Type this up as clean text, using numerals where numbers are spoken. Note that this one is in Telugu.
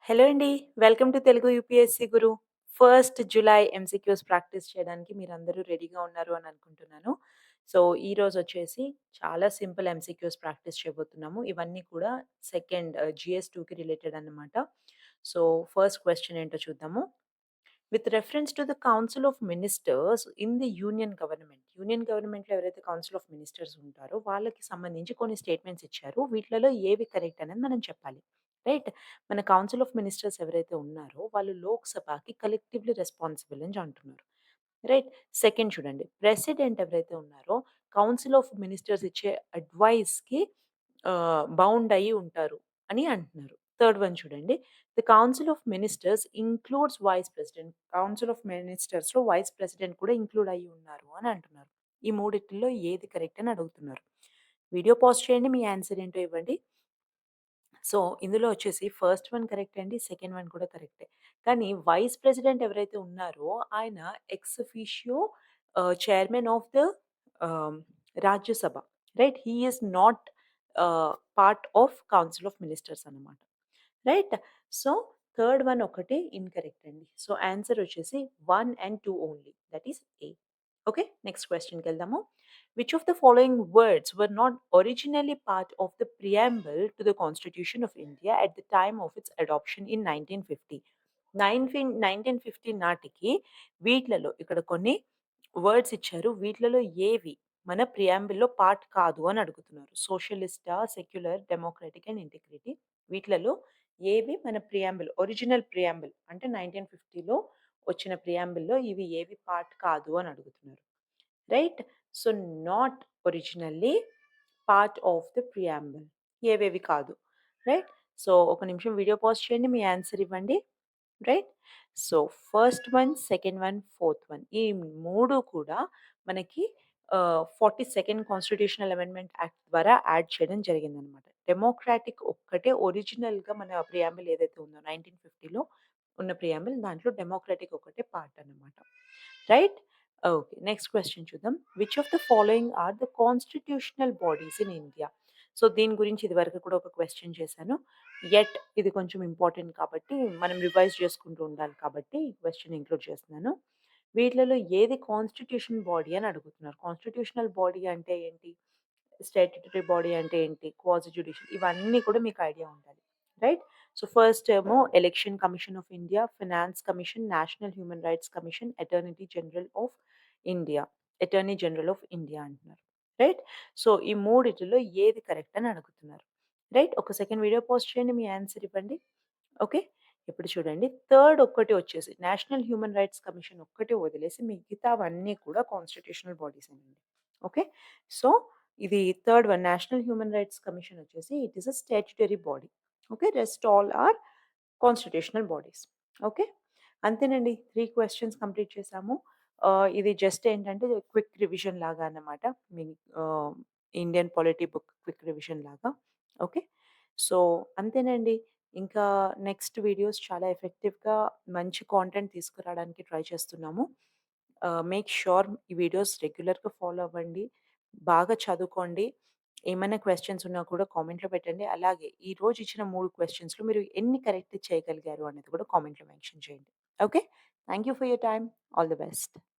హలో అండి. Welcome to Telugu UPSC Guru. First July MCQs practice చేయడానికి మీరందరూ రెడీగా ఉన్నారు అని అనుకుంటున్నాను. సో, ఈరోజొచ్చేసి చాలా సింపుల్ ఎంసీక్యూస్ ప్రాక్టీస్ చేయబోతున్నాము. ఇవన్నీ కూడా సెకండ్ జీఎస్ 2కి రిలేటెడ్ అన్నమాట. సో, ఫస్ట్ క్వెషన్ ఏంటో చూద్దాము. With reference to the council of ministers in the union government. Union గవర్నమెంట్‌లో ఎవరైతే కౌన్సిల్ ఆఫ్ మినిస్టర్స్ ఉంటారో వాళ్ళకి సంబంధించి కొన్ని స్టేట్మెంట్స్ ఇచ్చారు. వీటిలలో ఏవి కరెక్ట్ అనేది మనం చెప్పాలి. రైట్? మన కౌన్సిల్ ఆఫ్ మినిస్టర్స్ ఎవరైతే ఉన్నారో వాళ్ళు లోక్‌సభకి కలెక్టివ్‌లీ రెస్పాన్సిబుల్ అని అంటున్నారు. రైట్? సెకండ్ చూడండి. ప్రెసిడెంట్ ఎవరైతే ఉన్నారో కౌన్సిల్ ఆఫ్ మినిస్టర్స్ ఇచ్చే అడ్వైస్‌కి బౌండ్ అయ్యి ఉంటారు అని అంటున్నారు. థర్డ్ వన్ చూడండి. The council of ministers includes vice president. Council of మినిస్టర్స్‌లో వైస్ ప్రెసిడెంట్ కూడా ఇంక్లూడ్ అయ్యి ఉన్నారు అని అంటున్నారు. ఈ మూడిట్లో ఏది కరెక్ట్ అని అడుగుతున్నారు. వీడియో పాజ్ చేయండి. మీ ఆన్సర్ ఏంటో ఇవ్వండి. సో, ఇందులో వచ్చేసి ఫస్ట్ వన్ కరెక్టే అండి. సెకండ్ వన్ కూడా కరెక్టే. కానీ వైస్ ప్రెసిడెంట్ ఎవరైతే ఉన్నారో ఆయన ex officio chairman of the ఆహ్, Rajya Sabha. Right? He is not part of council of ministers అన్నమాట. రైట్? సో, థర్డ్ వన్ ఒకటే ఇన్‌కరెక్ట్ అండి. సో, ఆన్సర్ వచ్చేసి 1 and 2 only. That is a. Okay. Next క్వెషన్‌కెళ్దాము. Which of the following words were not originally part of the preamble to the Constitution of India at the time of its adoption in 1950? 1950 నాటికి వీట్లలో ఇక్కడ కొన్ని వర్డ్స్ ఇచ్చారు. వీట్లలో ఏవి మన ప్రియాంబుల్‌లో పార్ట్ కాదు అని అడుగుతున్నారు. సోషలిస్టా, సెక్యులర్, డెమోక్రటిక్ అండ్ ఇంటిగ్రిటీ. వీట్లలో ఏవి మన ప్రియాంబుల్ ఒరిజినల్ ప్రియాంబుల్ అంటే 1950లో వచ్చిన ప్రియాంబుల్‌లో ఇవి ఏవి పార్ట్ కాదు అని అడుగుతున్నారు. Right? So, not originally part of the preamble. ఏవేవి కాదు. రైట్? సో, ఒక నిమిషం వీడియో పాజ్ చేయండి. మీ ఆన్సర్ ఇవ్వండి. Right? So, first one, second one, fourth one ఈ 3 కూడా మనకి 42nd కాన్స్టిట్యూషనల్ అమెండ్మెంట్ యాక్ట్ ద్వారా యాడ్ చేయడం జరిగిందనమాట. డెమోక్రాటిక్ ఒక్కటే ఒరిజినల్‌గా మన ప్రియాంబుల్ ఏదైతే ఉందో 1950లో ఉన్న ప్రియాంబుల్ దాంట్లో డెమోక్రాటిక్ ఒకటే పార్ట్ అన్నమాట. రైట్? ఓకే. నెక్స్ట్ క్వెషన్ చూద్దాం. Which of the following are the constitutional bodies in India? So, దీని గురించి ఇదివరకు కూడా ఒక క్వెషన్ చేశాను. యెట్ ఇది కొంచెం ఇంపార్టెంట్ కాబట్టి మనం రివైజ్ చేసుకుంటూ ఉండాలి కాబట్టి ఈ క్వెషన్ ఇంక్లూడ్ చేస్తున్నాను. వీటిలలో ఏది కాన్స్టిట్యూషన్ బాడీ అని అడుగుతున్నారు. కాన్స్టిట్యూషనల్ బాడీ అంటే ఏంటి? స్టాట్యుటరీ బాడీ అంటే ఏంటి? క్వాజి జ్యుడిషియల్ ఇవన్నీ కూడా మీకు ఐడియా ఉండాలి. రైట్? సో, ఫస్ట్ ఏమో election commission of India, finance commission, national human rights commission, attorney general of India అంటున్నారు. రైట్? సో, ఈ మూడిటిలో ఏది కరెక్ట్ అని అడుగుతున్నారు. రైట్? ఒక సెకండ్ వీడియో పాజ్ చేయండి. మీ ఆన్సర్ ఇవ్వండి. ఓకే. ఇప్పుడు చూడండి థర్డ్ ఒక్కటి వచ్చేసి నేషనల్ హ్యూమన్ రైట్స్ కమిషన్ ఒక్కటే వదిలేసి మిగతావన్నీ కూడా కాన్స్టిట్యూషనల్ బాడీసేనండి. ఓకే. సో, ఇది third one national human rights commission వచ్చేసి it is a statutory body. Okay. Rest all are constitutional bodies. Okay. అంతేనండి. 3 క్వెషన్స్ కంప్లీట్ చేసాము. ఇది జస్ట్ ఏంటంటే క్విక్ రివిజన్ లాగా అన్నమాట. మీ ఆహ్, Indian polity book quick revision లాగా. ఓకే. సో, అంతేనండి. ఇంకా నెక్స్ట్ వీడియోస్ చాలా ఎఫెక్టివ్‌గా మంచి కాంటెంట్ తీసుకురావడానికి ట్రై చేస్తున్నాము. మేక్ ష్యూర్ ఈ వీడియోస్ రెగ్యులర్‌గా ఫాలో అవ్వండి. బాగా చదువుకోండి. ఏమైనా క్వెషన్స్ ఉన్నా కూడా కామెంట్‌లో పెట్టండి. అలాగే ఈరోజు ఇచ్చిన 3 క్వెషన్స్‌లో మీరు ఎన్ని కరెక్ట్ చేయగలిగారు అనేది కూడా కామెంట్‌లో మెన్షన్ చేయండి. Okay. Thank you for your time. All the best.